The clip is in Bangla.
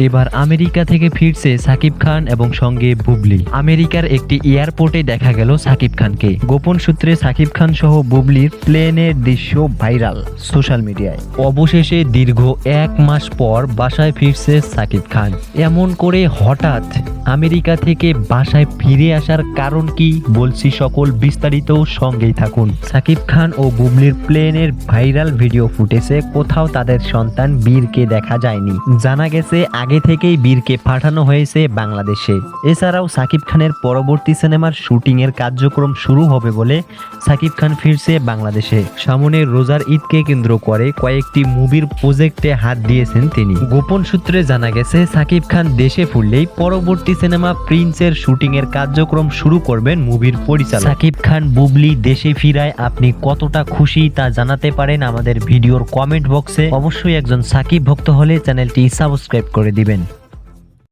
এবার আমেরিকা থেকে ফিরছে সাকিব খান এবং সঙ্গে বুবলি। আমেরিকার একটি এয়ারপোর্টে দেখা গেল সাকিব খানকে। গোপন সূত্রে সাকিব খান সহ বুবলির প্লেনের দৃশ্য ভাইরাল সোশ্যাল মিডিয়ায়। অবশেষে দীর্ঘ 1 মাস পর বাসায় ফিরছে সাকিব খান। এমন করে হঠাৎ আমেরিকা থেকে বাসায় ফিরে আসার কারণ কি বলছি, সকল বিস্তারিত সঙ্গেই থাকুন। সাকিব খান ও বুবলির প্লেনের ভাইরাল ভিডিও ফুটেজে কোথাও তাদের সন্তান বীরকে দেখা যায়নি। জানা গেছে আগে থেকেই বীরকে পাঠানো হয়েছে বাংলাদেশে। এছাড়াও সাকিব খানের পরবর্তী সিনেমার শুটিং এর কার্যক্রম শুরু হবে বলে সাকিব খান ফিরছে বাংলাদেশে। সামনে রোজার ঈদকে কেন্দ্র করে কয়েকটি মুভির প্রজেক্টে হাত দিয়েছেন তিনি। গোপন সূত্রে জানা গেছে সাকিব খান দেশে ফিরলেই পরবর্তী সিনেমা প্রিন্সের শুটিং এর কার্যক্রম শুরু করবেন মুভির পরিচালক। সাকিব খান বুবলি দেশে ফিরায় আপনি কতটা খুশি তা জানাতে পারেন আমাদের ভিডিওর কমেন্ট বক্সে। অবশ্যই একজন সাকিব ভক্ত হলে চ্যানেলটি সাবস্ক্রাইব করে দিবেন।